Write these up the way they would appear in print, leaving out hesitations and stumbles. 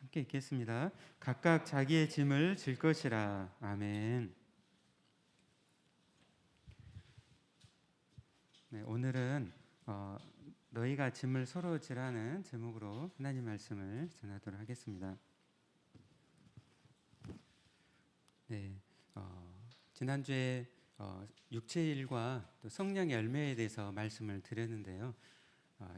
함께 읽겠습니다. 각각 자기의 짐을 질 것이라. 아멘. 네, 오늘은 너희가 짐을 서로 지라는 제목으로 하나님 말씀을 전하도록 하겠습니다. 네, 지난주에 육체의 일과 또 성령의 열매에 대해서 말씀을 드렸는데요.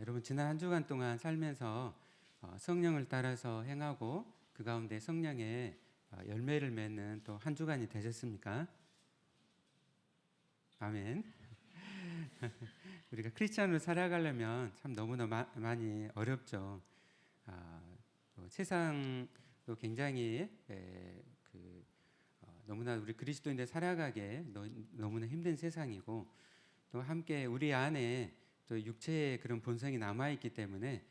여러분 지난 한 주간 동안 살면서 성령을 따라서 행하고 그 가운데 성령의 열매를 맺는 또 한 주간이 되셨습니까? 아멘. 우리가 크리스찬으로 살아가려면 참 너무나 많이 어렵죠. 세상도 굉장히 너무나 우리 그리스도인들 살아가기에 너무나 힘든 세상이고, 또 함께 우리 안에 또 육체의 그런 본성이 남아있기 때문에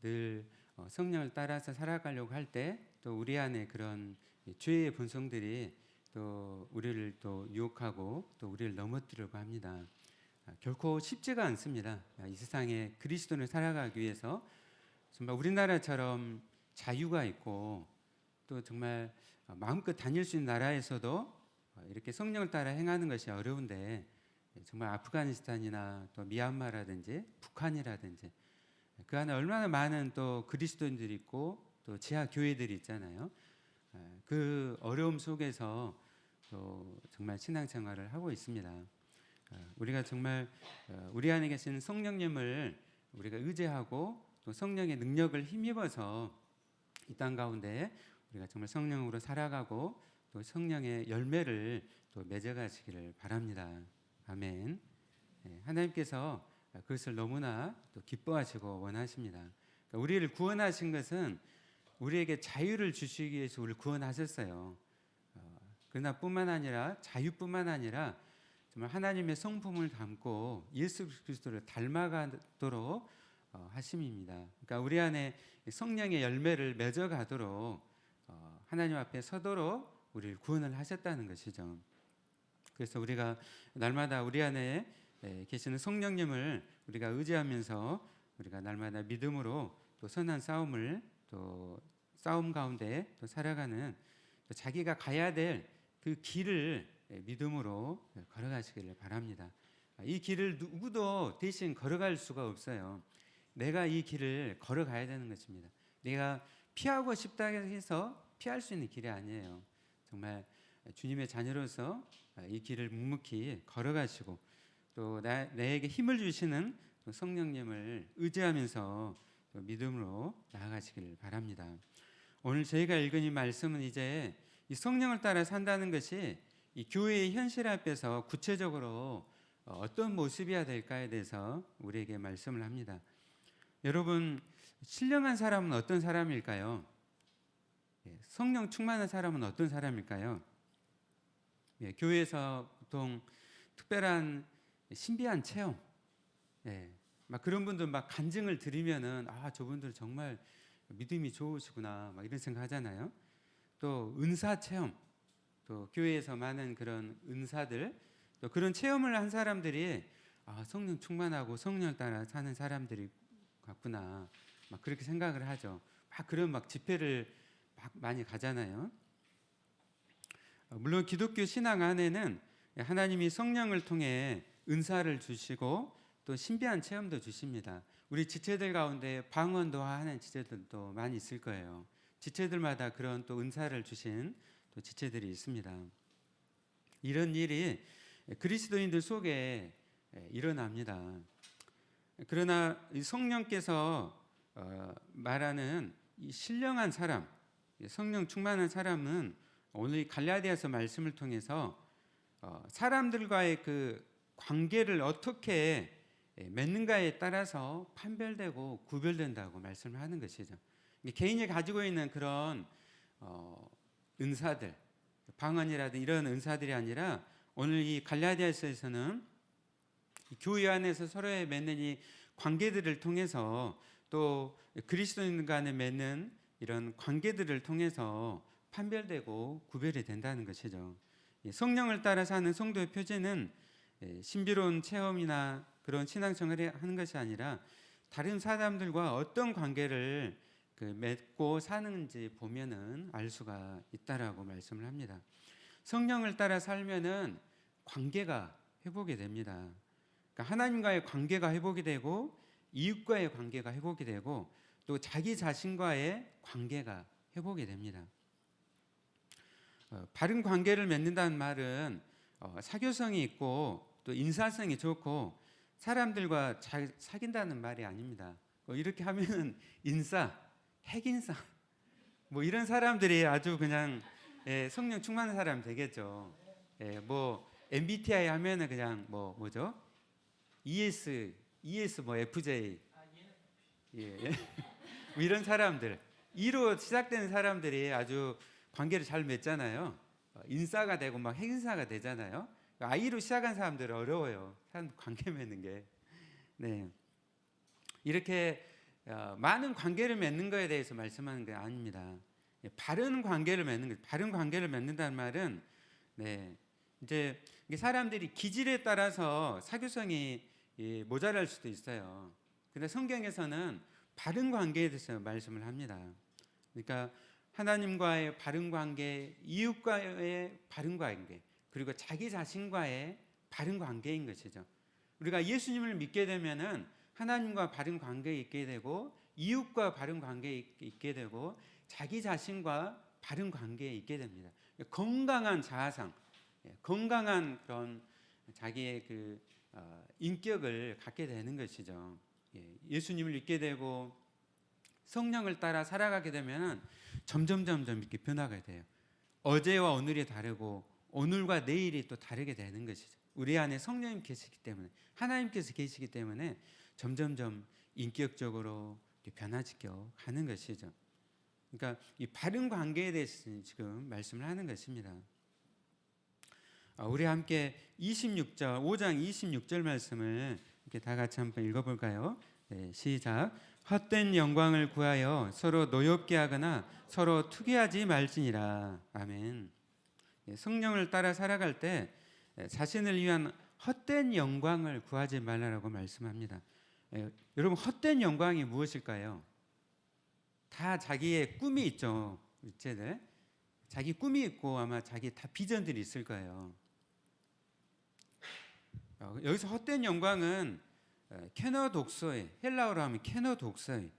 늘 성령을 따라서 살아가려고 할 때 또 우리 안에 그런 죄의 본성들이 또 우리를 또 유혹하고 또 우리를 넘어뜨리려고 합니다. 결코 쉽지가 않습니다. 이 세상에 그리스도인을 살아가기 위해서 정말 우리나라처럼 자유가 있고 또 정말 마음껏 다닐 수 있는 나라에서도 이렇게 성령을 따라 행하는 것이 어려운데, 정말 아프가니스탄이나 또 미얀마라든지 북한이라든지 그 안에 얼마나 많은 또 그리스도인들이 있고 또 지하 교회들이 있잖아요. 그 어려움 속에서 또 정말 신앙생활을 하고 있습니다. 우리가 정말 우리 안에 계신 성령님을 우리가 의지하고 또 성령의 능력을 힘입어서 이 땅 가운데 우리가 정말 성령으로 살아가고 또 성령의 열매를 또 맺어가시기를 바랍니다. 아멘. 하나님께서 그것을 너무나 또 기뻐하시고 원하십니다. 그러니까 우리를 구원하신 것은 우리에게 자유를 주시기 위해서 우리를 구원하셨어요. 그러나 뿐만 아니라 자유뿐만 아니라 정말 하나님의 성품을 담고 예수 그리스도를 닮아가도록 하심입니다. 그러니까 우리 안에 성령의 열매를 맺어가도록 하나님 앞에 서도록 우리를 구원을 하셨다는 것이죠. 그래서 우리가 날마다 우리 안에 계시는 성령님을 우리가 의지하면서 우리가 날마다 믿음으로 또 선한 싸움을 또 싸움 가운데 또 살아가는 또 자기가 가야 될 그 길을 믿음으로 걸어가시기를 바랍니다. 이 길을 누구도 대신 걸어갈 수가 없어요. 내가 이 길을 걸어가야 되는 것입니다. 내가 피하고 싶다 해서 피할 수 있는 길이 아니에요. 정말 주님의 자녀로서 이 길을 묵묵히 걸어가시고 또 나에게 힘을 주시는 성령님을 의지하면서 또 믿음으로 나아가시기를 바랍니다. 오늘 저희가 읽은 이 말씀은 이제 이 성령을 따라 산다는 것이 이 교회의 현실 앞에서 구체적으로 어떤 모습이어야 될까에 대해서 우리에게 말씀을 합니다. 여러분, 신령한 사람은 어떤 사람일까요? 성령 충만한 사람은 어떤 사람일까요? 교회에서 보통 특별한 신비한 체험, 막 그런 분들 막 간증을 들으면은 저분들 정말 믿음이 좋으시구나 막 이런 생각 하잖아요. 또 은사 체험, 또 교회에서 많은 그런 은사들, 또 그런 체험을 한 사람들이 성령 충만하고 성령을 따라 사는 사람들이 같구나 막 그렇게 생각을 하죠. 막 그런 막 집회를 막 많이 가잖아요. 물론 기독교 신앙 안에는 하나님이 성령을 통해 은사를 주시고 또 신비한 체험도 주십니다. 우리 지체들 가운데 방언도 하는 지체들도 많이 있을 거예요. 지체들마다 그런 또 은사를 주신 또 지체들이 있습니다. 이런 일이 그리스도인들 속에 일어납니다. 그러나 성령께서 말하는 이 신령한 사람, 성령 충만한 사람은 오늘 갈라디아서 말씀을 통해서 사람들과의 그 관계를 어떻게 맺는가에 따라서 판별되고 구별된다고 말씀을 하는 것이죠. 개인이 가지고 있는 그런 은사들, 방언이라든 이런 은사들이 아니라 오늘 이 갈라디아서에서는 교회 안에서 서로에 맺는 이 관계들을 통해서 또 그리스도인 간에 맺는 이런 관계들을 통해서 판별되고 구별이 된다는 것이죠. 성령을 따라 사는 성도의 표제는 신비로운 체험이나 그런 신앙생활을 하는 것이 아니라 다른 사람들과 어떤 관계를 맺고 사는지 보면은 알 수가 있다라고 말씀을 합니다. 성령을 따라 살면은 관계가 회복이 됩니다. 그러니까 하나님과의 관계가 회복이 되고 이웃과의 관계가 회복이 되고 또 자기 자신과의 관계가 회복이 됩니다. 바른 관계를 맺는다는 말은 사교성이 있고 또 인사성이 좋고 사람들과 잘 사귄다는 말이 아닙니다. 이렇게 하면은 핵인싸 뭐 이런 사람들이 아주 그냥 성령 충만한 사람 되겠죠. 뭐 MBTI 하면은 그냥 뭐죠? ES 뭐 FJ 뭐 이런 사람들 E로 시작되는 사람들이 아주 관계를 잘 맺잖아요. 인싸가 되고 막 핵인싸가 되잖아요. I로 시작한 사람들은 어려워요. 사람 관계 맺는 게. 네. 이렇게 많은 관계를 맺는 거에 대해서 말씀하는 게 아닙니다. 바른 관계를 맺는 거. 바른 관계를 맺는다는 말은 이제 사람들이 기질에 따라서 사교성이 모자랄 수도 있어요. 근데 성경에서는 바른 관계에 대해서 말씀을 합니다. 그러니까 하나님과의 바른 관계, 이웃과의 바른 관계, 그리고 자기 자신과의 바른 관계인 것이죠. 우리가 예수님을 믿게 되면은 하나님과 바른 관계에 있게 되고 이웃과 바른 관계에 있게 되고 자기 자신과 바른 관계에 있게 됩니다. 건강한 자아상, 건강한 그런 자기의 인격을 갖게 되는 것이죠. 예수님을 믿게 되고 성령을 따라 살아가게 되면 점점 이렇게 변화가 돼요. 어제와 오늘이 다르고 오늘과 내일이 또 다르게 되는 것이죠. 우리 안에 성령님 계시기 때문에 하나님께서 계시기 때문에 점점 인격적으로 변화시켜 가는 것이죠. 그러니까 이 바른 관계에 대해서 지금 말씀을 하는 것입니다. 우리 함께 5장 26절 말씀을 이렇게 다 같이 한번 읽어볼까요? 시작. 헛된 영광을 구하여 서로 노엽게 하거나 서로 투기하지 말지니라. 아멘. 성령을 따라 살아갈 때 자신을 위한 헛된 영광을 구하지 말라라고 말씀합니다. 여러분, 헛된 영광이 무엇일까요? 다 자기의 꿈이 있죠. 일제들 자기 꿈이 있고 아마 자기 다 비전들이 있을 거예요. 여기서 헛된 영광은 케노독소이, 헬라어로 하면 케노독소이,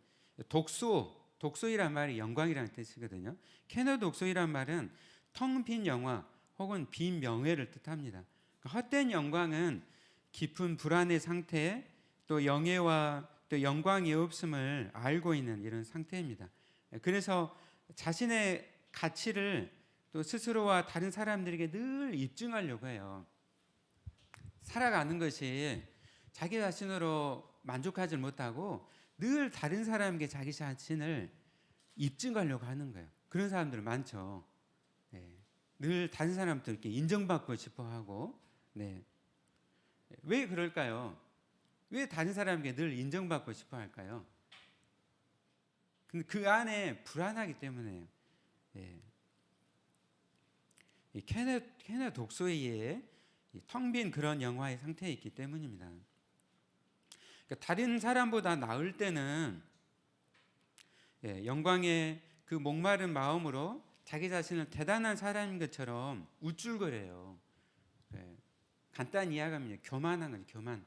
독소이란 말이 영광이라는 뜻이거든요. 케노독소이란 말은 텅 빈 영화 혹은 빈 명예를 뜻합니다. 헛된 영광은 깊은 불안의 상태, 또 영예와 또 영광이 없음을 알고 있는 이런 상태입니다. 그래서 자신의 가치를 또 스스로와 다른 사람들에게 늘 입증하려고 해요. 살아가는 것이 자기 자신으로 만족하지 못하고 늘 다른 사람에게 자기 자신을 입증하려고 하는 거예요. 그런 사람들 많죠. 늘 다른 사람들께 인정받고 싶어하고. 왜 그럴까요? 왜 다른 사람에게 늘 인정받고 싶어 할까요? 근데 그 안에 불안하기 때문에요. 이 케네 독소이의 텅 빈 그런 영화의 상태에 있기 때문입니다. 그러니까 다른 사람보다 나을 때는 영광의 그 목마른 마음으로 자기 자신을 대단한 사람인 것처럼 우쭐거려요. 간단히 이야기하면 교만한 거죠. 교만.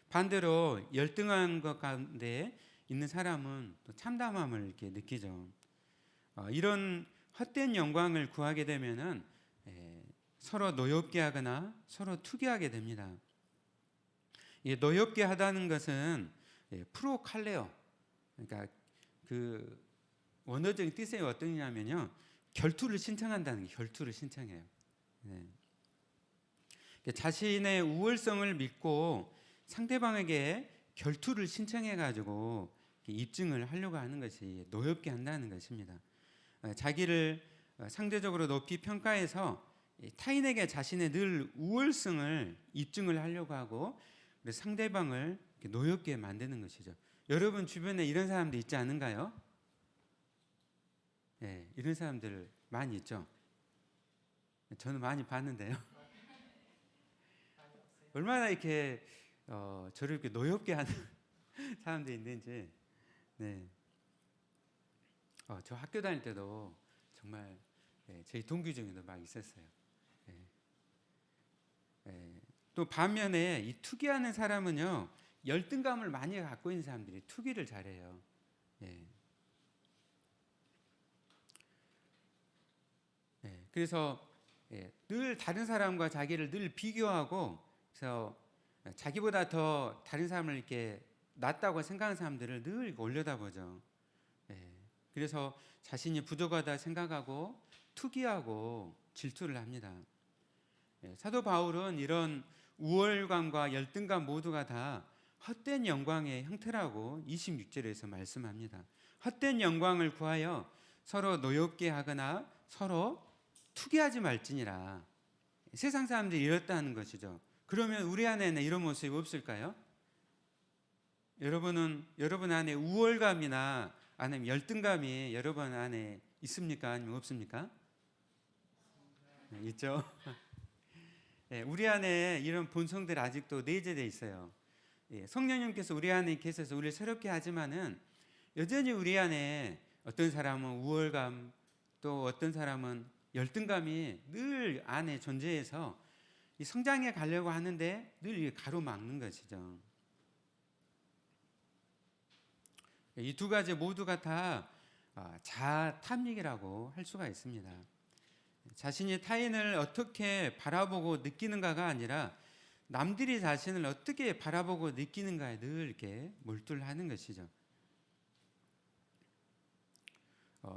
반대로 열등한 것 가운데 있는 사람은 또 참담함을 이렇게 느끼죠. 이런 헛된 영광을 구하게 되면은 서로 노엽게 하거나 서로 투기하게 됩니다. 노엽게 하다는 것은 프로칼레오, 그러니까 그 원어적인 뜻이 어떠냐면요, 결투를 신청한다는 게 결투를 신청해요. 자신의 우월성을 믿고 상대방에게 결투를 신청해 가지고 입증을 하려고 하는 것이 노엽게 한다는 것입니다. 자기를 상대적으로 높이 평가해서 타인에게 자신의 늘 우월성을 입증을 하려고 하고 그래서 상대방을 노엽게 만드는 것이죠. 여러분 주변에 이런 사람들 있지 않은가요? 이런 사람들 많이 있죠. 저는 많이 봤는데요. 얼마나 이렇게 저를 이렇게 노엽게 하는 사람들이 있는지. 네. 저 학교 다닐 때도 정말 저희 동기 중에도 막 있었어요. 예. 예. 또 반면에 이 투기하는 사람은요, 열등감을 많이 갖고 있는 사람들이 투기를 잘해요. 예. 예. 그래서 늘 다른 사람과 자기를 늘 비교하고, 그래서 자기보다 더 다른 사람을 이렇게 낫다고 생각하는 사람들을 늘 올려다보죠. 예. 그래서 자신이 부족하다 생각하고 투기하고 질투를 합니다. 사도 바울은 이런 우월감과 열등감 모두가 다 헛된 영광의 형태라고 26절에서 말씀합니다. 헛된 영광을 구하여 서로 노엽게 하거나 서로 투기하지 말지니라. 세상 사람들이 이렇다는 것이죠. 그러면 우리 안에는 이런 모습이 없을까요? 여러분 안에 우월감이나 아니면 열등감이 여러분 안에 있습니까? 아니면 없습니까? 있죠. 우리 안에 이런 본성들 아직도 내재되어 있어요. 성령님께서 우리 안에 계셔서 우리를 새롭게 하지만은 여전히 우리 안에 어떤 사람은 우월감, 또 어떤 사람은 열등감이 늘 안에 존재해서 이 성장해 가려고 하는데 늘 가로막는 것이죠. 이 두 가지 모두가 다 자아 탐닉이라고 할 수가 있습니다. 자신이 타인을 어떻게 바라보고 느끼는가가 아니라 남들이 자신을 어떻게 바라보고 느끼는가에 늘 이렇게 몰두를 하는 것이죠.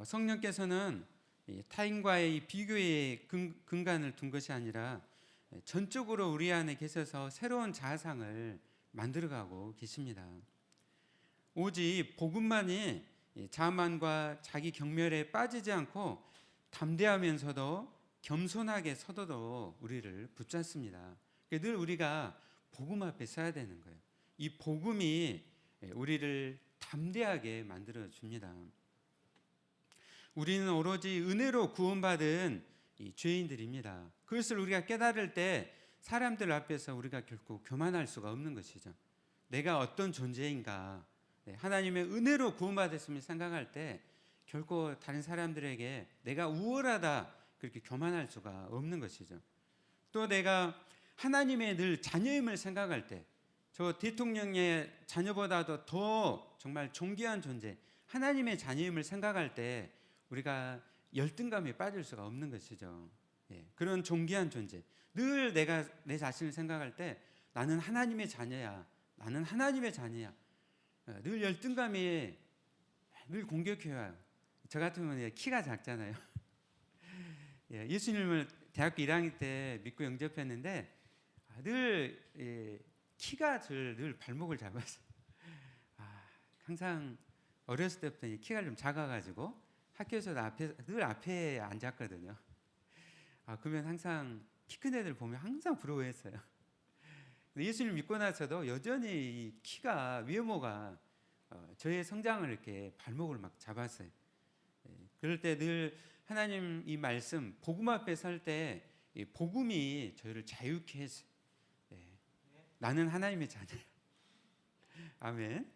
성령께서는 타인과의 이 비교의 근간을 둔 것이 아니라 전적으로 우리 안에 계셔서 새로운 자아상을 만들어가고 계십니다. 오직 복음만이 자만과 자기 경멸에 빠지지 않고 담대하면서도 겸손하게 서도록 우리를 붙잡습니다. 늘 우리가 복음 앞에 서야 되는 거예요. 이 복음이 우리를 담대하게 만들어 줍니다. 우리는 오로지 은혜로 구원받은 이 죄인들입니다. 그것을 우리가 깨달을 때 사람들 앞에서 우리가 결코 교만할 수가 없는 것이죠. 내가 어떤 존재인가, 하나님의 은혜로 구원받았음을 생각할 때 결코 다른 사람들에게 내가 우월하다 그렇게 교만할 수가 없는 것이죠. 또 내가 하나님의 늘 자녀임을 생각할 때, 저 대통령의 자녀보다도 더 정말 존귀한 존재, 하나님의 자녀임을 생각할 때 우리가 열등감에 빠질 수가 없는 것이죠. 그런 존귀한 존재, 늘 내가 내 자신을 생각할 때 나는 하나님의 자녀야, 나는 하나님의 자녀야, 늘 열등감이 늘 공격해와요. 저 같으면 키가 작잖아요. 예수님을 대학교 1학년 때 믿고 영접했는데 늘 키가 늘 발목을 잡았어요. 항상 어렸을 때부터 키가 좀 작아가지고 학교에서 늘 앞에 앉았거든요. 그러면 항상 키 큰 애들 보면 항상 부러워했어요. 예수님 믿고 나서도 여전히 이 키가, 외모가 저의 성장을 이렇게 발목을 막 잡았어요. 그럴 때 늘 하나님 이 말씀, 복음 앞에 설 때 복음이 저희를 자유케 했어요. 나는 하나님의 자녀야. 아멘.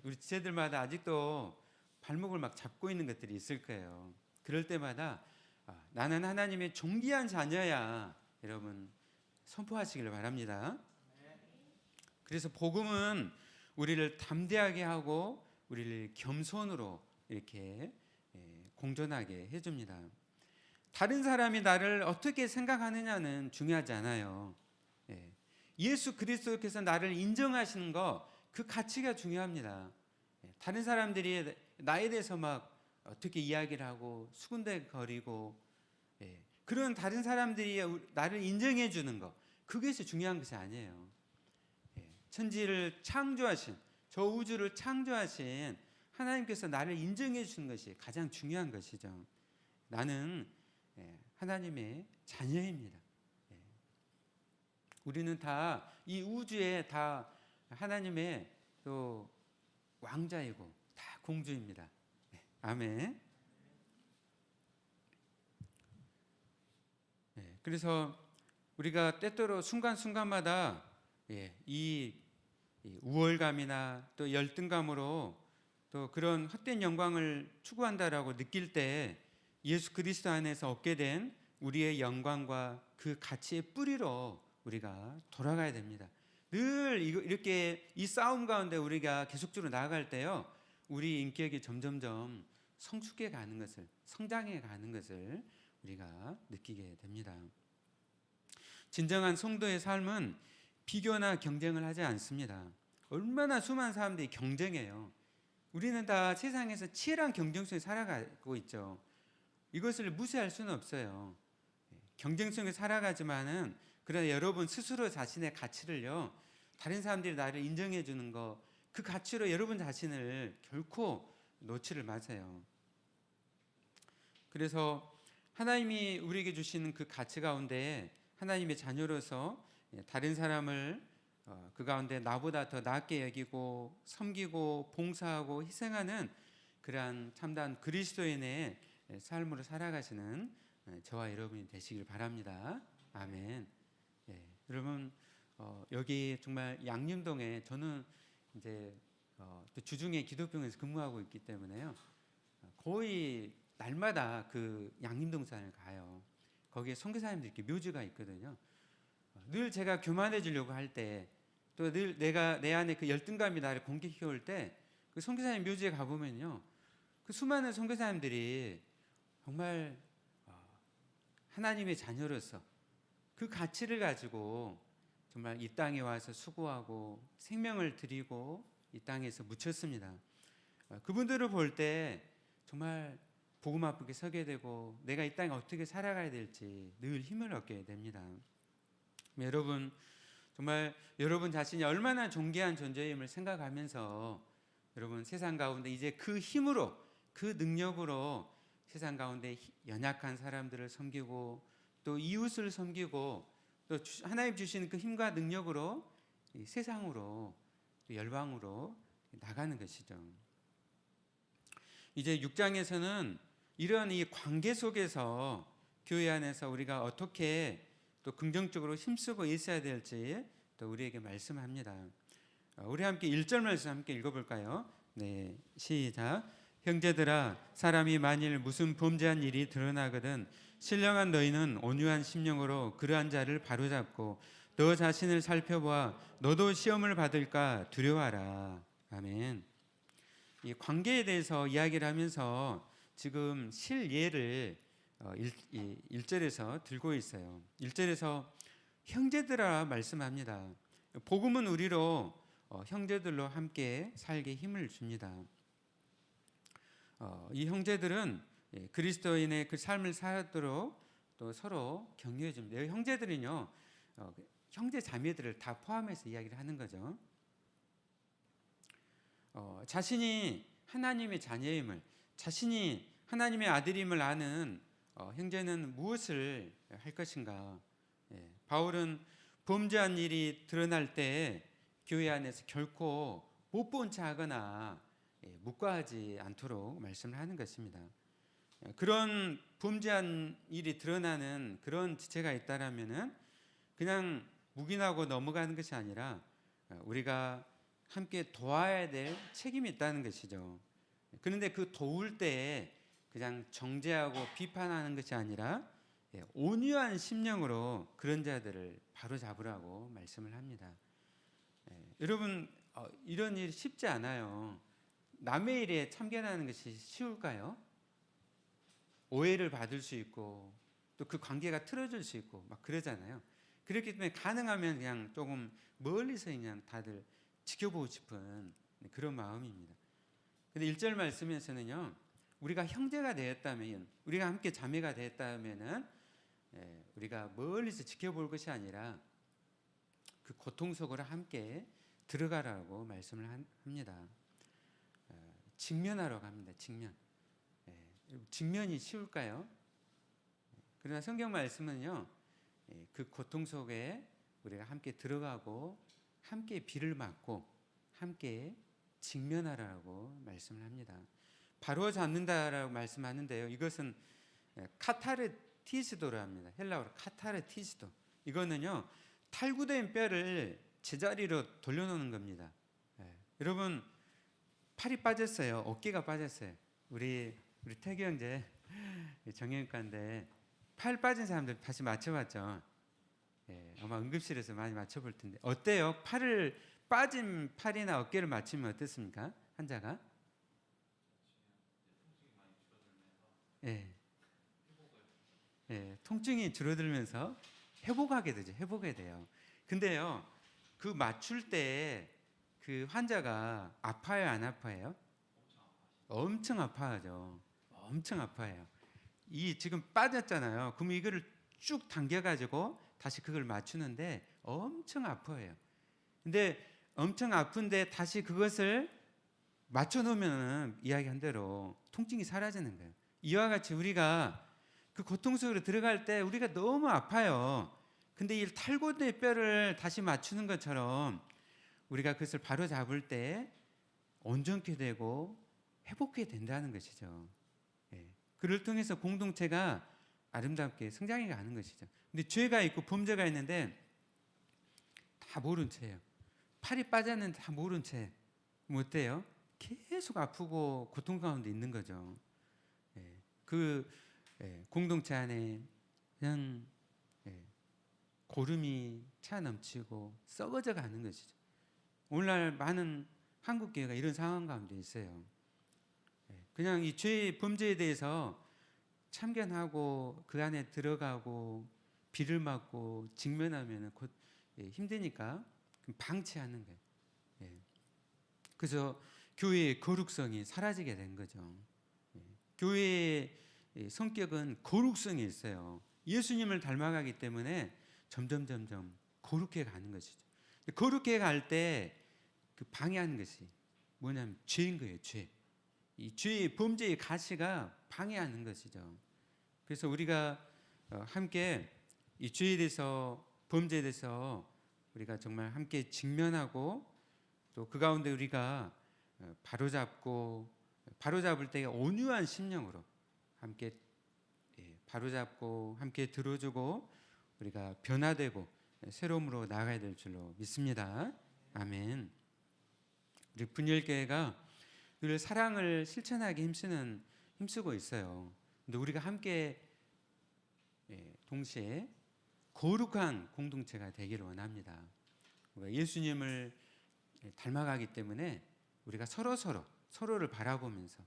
우리 지체들마다 아직도 발목을 막 잡고 있는 것들이 있을 거예요. 그럴 때마다 나는 하나님의 존귀한 자녀야, 여러분 선포하시기를 바랍니다. 그래서 복음은 우리를 담대하게 하고 우리를 겸손으로 이렇게 공존하게 해줍니다. 다른 사람이 나를 어떻게 생각하느냐는 중요하지 않아요. 예수 그리스도께서 나를 인정하시는 것, 그 가치가 중요합니다. 다른 사람들이 나에 대해서 막 어떻게 이야기를 하고 수군대거리고 그런 다른 사람들이 나를 인정해 주는 것, 그것이 중요한 것이 아니에요. 천지를 창조하신, 저 우주를 창조하신 하나님께서 나를 인정해 주는 것이 가장 중요한 것이죠. 나는 하나님의 자녀입니다. 우리는 다 이 우주에 다 하나님의 또 왕자이고 다 공주입니다. 아멘. 그래서 우리가 때때로 순간순간마다 이 이 우월감이나 또 열등감으로 또 그런 헛된 영광을 추구한다라고 느낄 때 예수 그리스도 안에서 얻게 된 우리의 영광과 그 가치의 뿌리로 우리가 돌아가야 됩니다. 늘 이렇게 이 싸움 가운데 우리가 계속적으로 나아갈 때요, 우리 인격이 점점점 성숙해 가는 것을, 성장해 가는 것을 우리가 느끼게 됩니다. 진정한 성도의 삶은 비교나 경쟁을 하지 않습니다. 얼마나 수많은 사람들이 경쟁해요. 우리는 다 세상에서 치열한 경쟁 속에 살아가고 있죠. 이것을 무시할 수는 없어요. 경쟁 속에 살아가지만은 그러나 여러분 스스로 자신의 가치를요, 다른 사람들이 나를 인정해 주는 거, 그 가치로 여러분 자신을 결코 놓지를 마세요. 그래서 하나님이 우리에게 주시는 그 가치 가운데 하나님의 자녀로서 다른 사람을 그 가운데 나보다 더 낫게 여기고 섬기고 봉사하고 희생하는 그러한 참다운 그리스도인의 삶으로 살아가시는 저와 여러분이 되시길 바랍니다. 아멘. 여러분 여기 정말 양림동에 저는 이제 또 주중에 기독병원에서 근무하고 있기 때문에요, 거의 날마다 그 양림동산을 가요. 거기에 선교사님들 이렇게 묘지가 있거든요. 늘 제가 교만해지려고 할 때, 또 늘 내가 내 안에 그 열등감이 나를 공격해 올 때, 그 선교사님 묘지에 가보면요, 그 수많은 선교사님들이 정말 하나님의 자녀로서 그 가치를 가지고 정말 이 땅에 와서 수고하고 생명을 드리고 이 땅에서 묻혔습니다. 그분들을 볼 때 정말 복음 앞에 서게 되고 내가 이 땅에 어떻게 살아가야 될지 늘 힘을 얻게 됩니다. 여러분 정말 여러분 자신이 얼마나 존귀한 존재임을 생각하면서 여러분 세상 가운데 이제 그 힘으로, 그 능력으로 세상 가운데 연약한 사람들을 섬기고 또 이웃을 섬기고 또 하나님 주시는 그 힘과 능력으로 세상으로 또 열방으로 나가는 것이죠. 이제 6장에서는 이런 이 관계 속에서 교회 안에서 우리가 어떻게 또 긍정적으로 힘쓰고 있어야 될지 또 우리에게 말씀합니다. 우리 함께 1절 말씀 함께 읽어볼까요? 네, 시작. 형제들아, 사람이 만일 무슨 범죄한 일이 드러나거든 신령한 너희는 온유한 심령으로 그러한 자를 바로잡고 너 자신을 살펴보아 너도 시험을 받을까 두려워하라. 아멘. 이 관계에 대해서 이야기를 하면서 지금 실예를 1절에서 들고 있어요. 1절에서 형제들아 말씀합니다. 복음은 우리로 형제들로 함께 살게 힘을 줍니다. 이 형제들은 그리스도인의 그 삶을 살도록 또 서로 격려해 줍니다. 형제들은요, 형제 자매들을 다 포함해서 이야기를 하는 거죠. 자신이 하나님의 자녀임을, 자신이 하나님의 아들임을 아는 형제는 무엇을 할 것인가? 바울은 범죄한 일이 드러날 때 교회 안에서 결코 못 본 체 하거나 묵과하지 않도록 말씀을 하는 것입니다. 그런 범죄한 일이 드러나는 그런 지체가 있다라면은 그냥 묵인하고 넘어가는 것이 아니라 우리가 함께 도와야 될 책임이 있다는 것이죠. 그런데 그 도울 때 그냥 정죄하고 비판하는 것이 아니라 온유한 심령으로 그런 자들을 바로 잡으라고 말씀을 합니다. 여러분 이런 일이 쉽지 않아요. 남의 일에 참견하는 것이 쉬울까요? 오해를 받을 수 있고 또 그 관계가 틀어질 수 있고 막 그러잖아요. 그렇기 때문에 가능하면 그냥 조금 멀리서 그냥 다들 지켜보고 싶은 그런 마음입니다. 근데 1절 말씀에서는요, 우리가 형제가 되었다면, 우리가 함께 자매가 되었다면은 우리가 멀리서 지켜볼 것이 아니라 그 고통 속으로 함께 들어가라고 말씀을 합니다. 직면하러 갑니다. 직면이 쉬울까요? 그러나 성경 말씀은요, 그 고통 속에 우리가 함께 들어가고 함께 비를 맞고 함께 직면하라고 말씀을 합니다. 바로 잡는다라고 말씀하는데요, 이것은 카타르티스도라 합니다. 헬라어로 카타르티스도. 이거는요, 탈구된 뼈를 제자리로 돌려놓는 겁니다. 여러분 팔이 빠졌어요. 어깨가 빠졌어요. 우리 태규 형제 정형외과인데 팔 빠진 사람들 다시 맞춰봤죠. 아마 응급실에서 많이 맞춰볼 텐데 어때요? 빠진 팔이나 어깨를 맞추면 어떻습니까? 환자가? 통증이 줄어들면서 회복하게 되죠. 회복이 돼요. 근데요, 그 맞출 때 그 환자가 아파요, 안 아파요? 엄청 아파하죠. 엄청 아파해요. 이 지금 빠졌잖아요. 그럼 이거를 쭉 당겨가지고 다시 그걸 맞추는데 엄청 아파해요. 근데 엄청 아픈데 다시 그것을 맞춰놓으면 이야기한 대로 통증이 사라지는 거예요. 이와 같이 우리가 그 고통 속으로 들어갈 때 우리가 너무 아파요. 근데 이 탈골된 뼈를 다시 맞추는 것처럼 우리가 그것을 바로 잡을 때 온전케 되고 회복하게 된다는 것이죠. 그를 통해서 공동체가 아름답게 성장해 가는 것이죠. 근데 죄가 있고 범죄가 있는데 다 모른 채예요. 팔이 빠졌는데 다 모른 채. 뭐 어때요? 계속 아프고 고통 가운데 있는 거죠. 공동체 안에 그냥 고름이 차 넘치고 썩어져 가는 것이죠. 오늘날 많은 한국 교회가 이런 상황 가운데 있어요. 그냥 이 죄의 범죄에 대해서 참견하고 그 안에 들어가고 비를 맞고 직면하면 곧 힘드니까 방치하는 거예요. 그래서 교회의 거룩성이 사라지게 된 거죠. 교회의 성격은 거룩성이 있어요. 예수님을 닮아가기 때문에 점점 거룩해 가는 것이죠. 거룩해 갈 때 그 방해하는 것이 뭐냐면 죄인 거예요. 죄. 이 죄의 범죄의 가시가 방해하는 것이죠. 그래서 우리가 함께 이 죄에 대해서 범죄에 대해서 우리가 정말 함께 직면하고 또 그 가운데 우리가 바로잡을 때 온유한 심령으로 함께 바로잡고 함께 들어주고 우리가 변화되고 새로움으로 나아가야 될 줄로 믿습니다. 아멘. 우리 분열교회가 늘 사랑을 실천하기 힘쓰고 있어요. 근데 우리가 함께 동시에 거룩한 공동체가 되기를 원합니다. 예수님을 닮아가기 때문에 우리가 서로를 바라보면서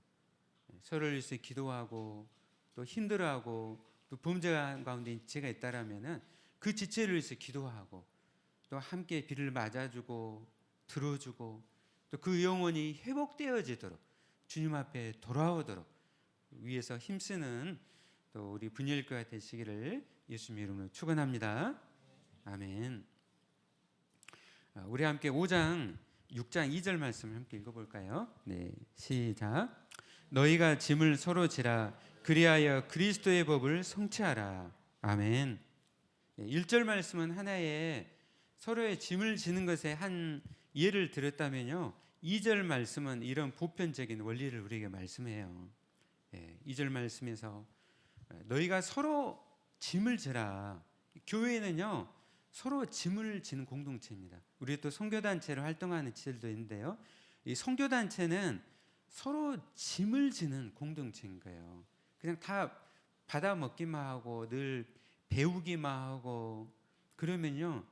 서로를 위해서 기도하고 또 힘들어하고 또 범죄 가운데 지체가 있다라면은 그 지체를 위해서 기도하고 또 함께 비를 맞아주고 들어주고 또 그 영혼이 회복되어지도록 주님 앞에 돌아오도록 위해서 힘쓰는 또 우리 분열교회가 되시기를 예수님 이름으로 축원합니다. 아멘. 우리 함께 5장 6장 2절 말씀을 함께 읽어볼까요? 네, 시작. 너희가 짐을 서로 지라 그리하여 그리스도의 법을 성취하라. 아멘. 1절 말씀은 하나의 서로의 짐을 지는 것에 한 예를 들었다면요, 2절 말씀은 이런 보편적인 원리를 우리에게 말씀해요. 2절 말씀에서 너희가 서로 짐을 지라. 교회는요 서로 짐을 지는 공동체입니다. 우리 또 선교단체로 활동하는 지들도 있는데요, 이 선교단체는 서로 짐을 지는 공동체인 거예요. 그냥 다 받아 먹기만 하고 늘 배우기만 하고 그러면요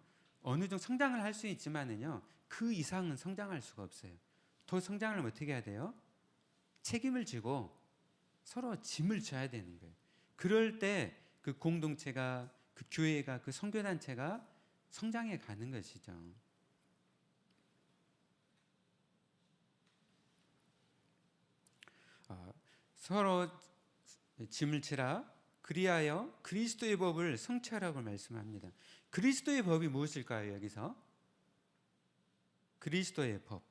어느 정도 성장을 할 수 있지만은요 그 이상은 성장할 수가 없어요. 더 성장을 어떻게 해야 돼요? 책임을 지고 서로 짐을 져야 되는 거예요. 그럴 때 그 공동체가, 그 교회가, 그 선교단체가 성장해 가는 것이죠. 서로 짐을 지라 그리하여 그리스도의 법을 성취하라고 말씀합니다. 그리스도의 법이 무엇일까요? 여기서 그리스도의 법.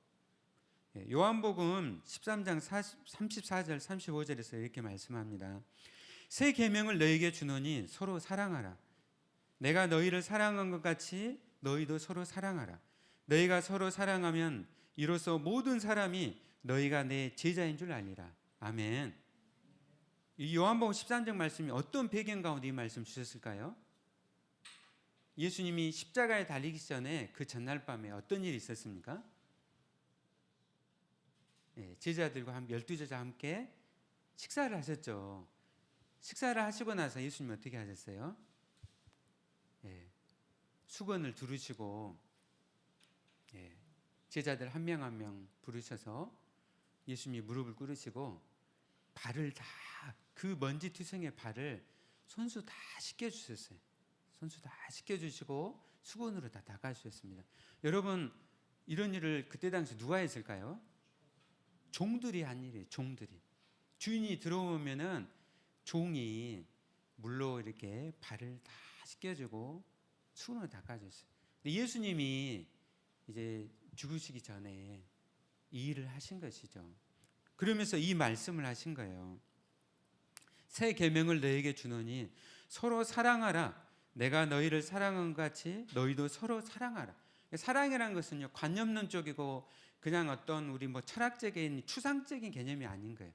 요한복음 13장 34절 35절에서 이렇게 말씀합니다. 새 계명을 너희에게 주노니 서로 사랑하라. 내가 너희를 사랑한 것 같이 너희도 서로 사랑하라. 너희가 서로 사랑하면 이로써 모든 사람이 너희가 내 제자인 줄 아니라. 아멘. 이 요한복음 13장 말씀이 어떤 배경 가운데 이 말씀 주셨을까요? 예수님이 십자가에 달리기 전에 그 전날 밤에 어떤 일이 있었습니까? 제자들과 12제자 함께 식사를 하셨죠. 식사를 하시고 나서 예수님 어떻게 하셨어요? 수건을 두르시고 제자들 한 명 한 명 부르셔서 예수님이 무릎을 꿇으시고 발을 다, 그 먼지투성의 발을 손수 다 씻겨주셨어요. 손수 다 씻겨주시고 수건으로 다 닦아주셨습니다. 여러분, 이런 일을 그때 당시 누가 했을까요? 종들이 한 일이에요. 종들이. 주인이 들어오면은 종이 물로 이렇게 발을 다 씻겨주고 수건으로 닦아줬어요. 근데 예수님이 이제 죽으시기 전에 이 일을 하신 것이죠. 그러면서 이 말씀을 하신 거예요. 새 계명을 너에게 주노니 서로 사랑하라. 내가 너희를 사랑한 것 같이 너희도 서로 사랑하라. 사랑이라는 것은요, 관념론 쪽이고 그냥 어떤 우리 뭐 철학적인 추상적인 개념이 아닌 거예요.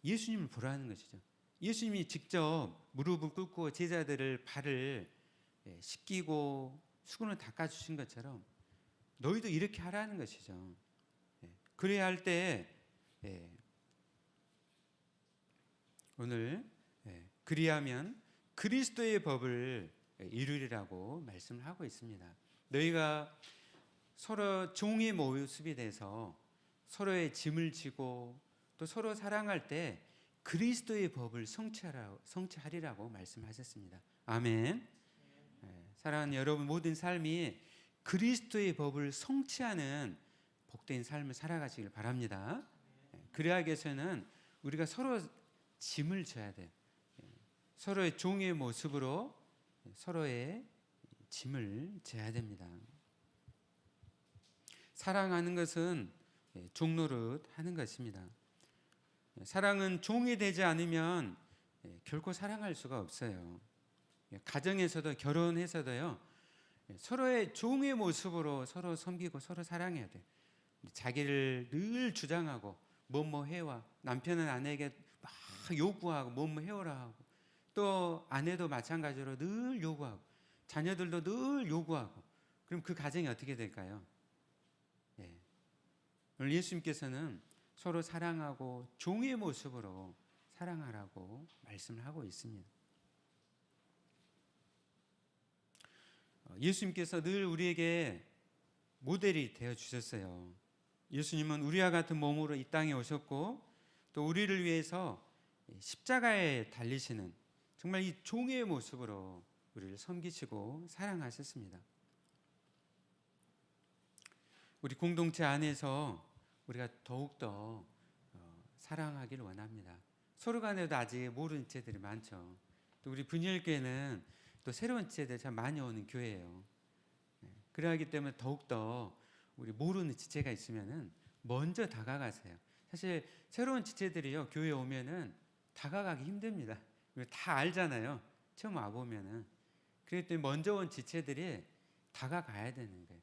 예수님을 보라는 것이죠. 예수님이 직접 무릎을 꿇고 제자들을 발을 씻기고 수건을 닦아주신 것처럼 너희도 이렇게 하라는 것이죠. 그래야 할 때 오늘 그리하면 그리스도의 법을 이루리라고 말씀을 하고 있습니다. 너희가 서로 종의 모습이 돼서 서로의 짐을 지고 또 서로 사랑할 때 그리스도의 법을 성취하리라고 말씀하셨습니다. 아멘. 사랑하는 여러분, 모든 삶이 그리스도의 법을 성취하는 복된 삶을 살아가시길 바랍니다. 그래야 위해서는 우리가 서로 짐을 져야 돼요. 서로의 종의 모습으로 서로의 짐을 져야 됩니다. 사랑하는 것은 종노릇 하는 것입니다. 사랑은 종이 되지 않으면 결코 사랑할 수가 없어요. 가정에서도 결혼해서도요, 서로의 종의 모습으로 서로 섬기고 서로 사랑해야 돼요. 자기를 늘 주장하고 뭐뭐 해와, 남편은 아내에게 막 요구하고 뭐뭐 해오라 하고, 또 아내도 마찬가지로 늘 요구하고 자녀들도 늘 요구하고, 그럼 그 가정이 어떻게 될까요? 오늘 예수님께서는 서로 사랑하고 종의 모습으로 사랑하라고 말씀을 하고 있습니다. 예수님께서 늘 우리에게 모델이 되어 주셨어요. 예수님은 우리와 같은 몸으로 이 땅에 오셨고 또 우리를 위해서 십자가에 달리시는 정말 이 종의 모습으로 우리를 섬기시고 사랑하셨습니다. 우리 공동체 안에서 우리가 더욱더 사랑하기를 원합니다. 서로 간에도 아직 모르는 지체들이 많죠. 또 우리 분열교회는 또 새로운 지체들이 참 많이 오는 교회예요. 그러하기 때문에 더욱더 우리 모르는 지체가 있으면은 먼저 다가가세요. 사실 새로운 지체들이요, 교회에 오면은 다가가기 힘듭니다. 다 알잖아요. 처음 와보면은. 그렇기 때문에 먼저 온 지체들이 다가가야 되는 거예요.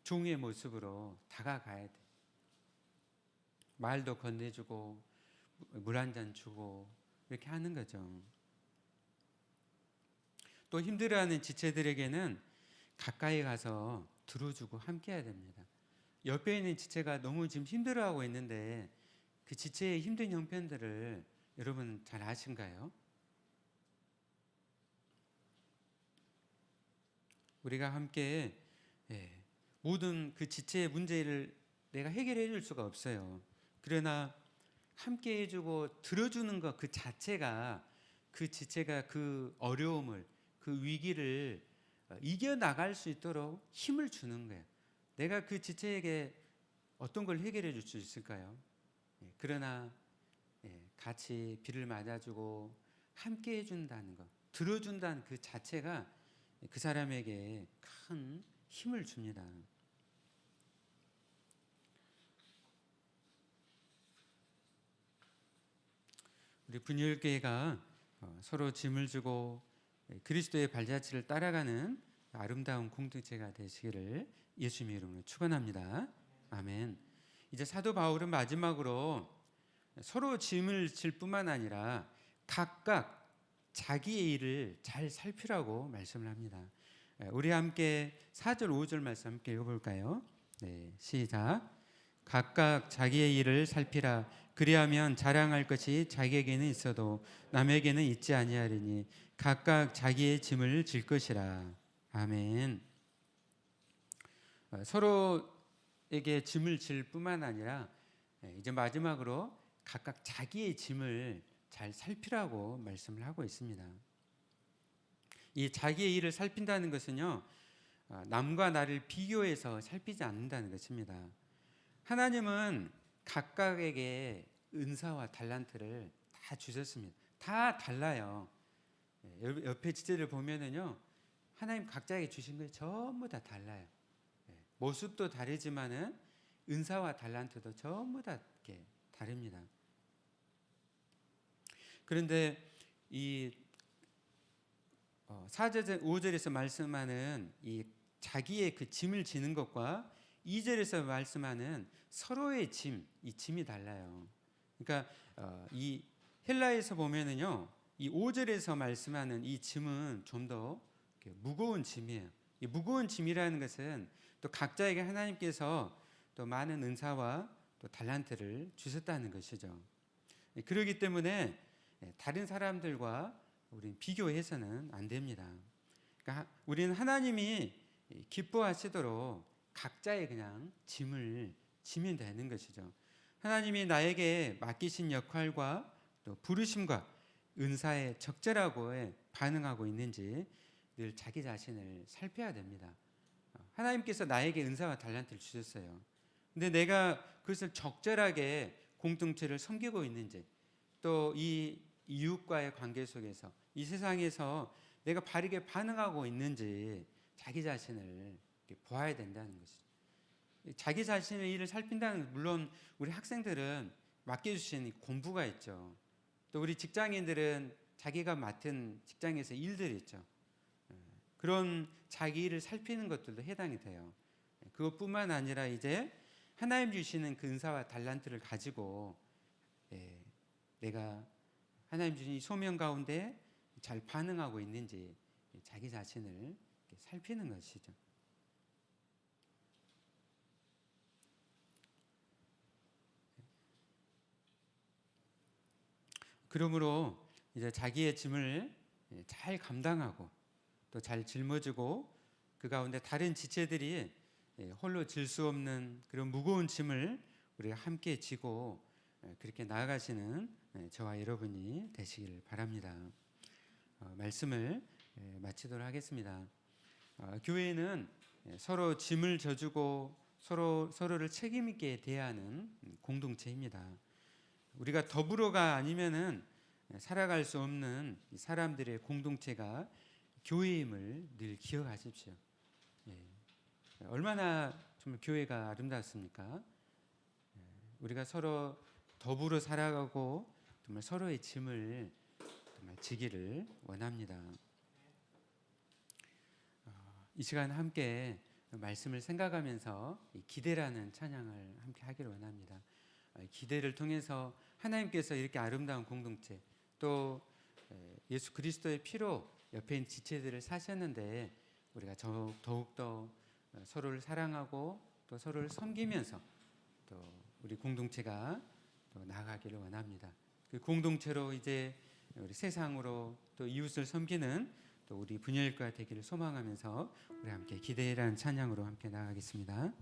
종의 모습으로 다가가야 돼. 말도 건네주고 물 한 잔 주고 이렇게 하는 거죠. 또 힘들어하는 지체들에게는 가까이 가서 들어주고 함께해야 됩니다. 옆에 있는 지체가 너무 지금 힘들어하고 있는데 그 지체의 힘든 형편들을 여러분 잘 아신가요? 우리가 함께 모든 그 지체의 문제를 내가 해결해 줄 수가 없어요. 그러나 함께 해주고 들어주는 것 그 자체가 그 지체가 그 어려움을, 그 위기를 이겨나갈 수 있도록 힘을 주는 거예요. 내가 그 지체에게 어떤 걸 해결해 줄 수 있을까요? 그러나 같이 비를 맞아주고 함께 해준다는 것, 들어준다는 그 자체가 그 사람에게 큰 힘을 줍니다. 우리 분열교회가 서로 짐을 주고 그리스도의 발자취를 따라가는 아름다운 공동체가 되시기를 예수님의 이름으로 축원합니다. 아멘. 이제 사도 바울은 마지막으로 서로 짐을 질 뿐만 아니라 각각 자기의 일을 잘 살피라고 말씀을 합니다. 우리 함께 4절 5절 말씀 함께 읽어볼까요? 네, 시작. 각각 자기의 일을 살피라. 그리하면 자랑할 것이 자기에게는 있어도 남에게는 있지 아니하리니 각각 자기의 짐을 질 것이라. 아멘. 서로에게 짐을 질 뿐만 아니라 이제 마지막으로 각각 자기의 짐을 잘 살피라고 말씀을 하고 있습니다. 이 자기의 일을 살핀다는 것은요, 남과 나를 비교해서 살피지 않는다는 것입니다. 하나님은 각각에게 은사와 달란트를 다 주셨습니다. 다 달라요. 옆에 지체를 보면은요, 하나님 각자에게 주신 게 전부 다 달라요. 모습도 다르지만은 은사와 달란트도 전부 다 이렇게 다릅니다. 그런데 이 4절 5절에서 말씀하는 이 자기의 그 짐을 지는 것과 2절에서 말씀하는 서로의 짐, 이 짐이 달라요. 그러니까 이 헬라에서 보면은요, 이 5절에서 말씀하는 이 짐은 좀 더 무거운 짐이에요. 이 무거운 짐이라는 것은 또 각자에게 하나님께서 또 많은 은사와 또 달란트를 주셨다는 것이죠. 그렇기 때문에 다른 사람들과 우리는 비교해서는 안 됩니다. 그러니까 우리는 하나님이 기뻐하시도록 각자의 그냥 짐을 지면 되는 것이죠. 하나님이 나에게 맡기신 역할과 또 부르심과 은사에 적절하고 반응하고 있는지 늘 자기 자신을 살펴야 됩니다. 하나님께서 나에게 은사와 달란트를 주셨어요. 근데 내가 그것을 적절하게 공동체를 섬기고 있는지, 또 이 이웃과의 관계 속에서 이 세상에서 내가 바르게 반응하고 있는지 자기 자신을 보아야 된다는 것이죠. 자기 자신의 일을 살핀다는, 물론 우리 학생들은 맡겨주신 공부가 있죠. 또 우리 직장인들은 자기가 맡은 직장에서 일들이 있죠. 그런 자기 일을 살피는 것들도 해당이 돼요. 그것뿐만 아니라 이제 하나님 주시는 그 은사와 달란트를 가지고 내가 하나님 주신 이 소명 가운데 잘 반응하고 있는지 자기 자신을 살피는 것이죠. 그러므로 이제 자기의 짐을 잘 감당하고 또 잘 짊어지고 그 가운데 다른 지체들이 홀로 질 수 없는 그런 무거운 짐을 우리가 함께 지고 그렇게 나아가시는 저와 여러분이 되시길 바랍니다. 말씀을 마치도록 하겠습니다. 교회는 서로 짐을 져주고 서로를 책임 있게 대하는 공동체입니다. 우리가 더불어가 아니면은 살아갈 수 없는 사람들의 공동체가 교회임을 늘 기억하십시오. 얼마나 정말 교회가 아름답습니까? 우리가 서로 더불어 살아가고 정말 서로의 짐을 정말 지기를 원합니다. 이 시간 함께 말씀을 생각하면서 기대라는 찬양을 함께 하기를 원합니다. 기대를 통해서 하나님께서 이렇게 아름다운 공동체, 또 예수 그리스도의 피로 옆에 있는 지체들을 사셨는데 우리가 더욱더 서로를 사랑하고 또 서로를 섬기면서 또 우리 공동체가 또 나아가기를 원합니다. 그 공동체로 이제 우리 세상으로 또 이웃을 섬기는 또 우리 분열가 되기를 소망하면서 우리 함께 기대라는 찬양으로 함께 나아가겠습니다.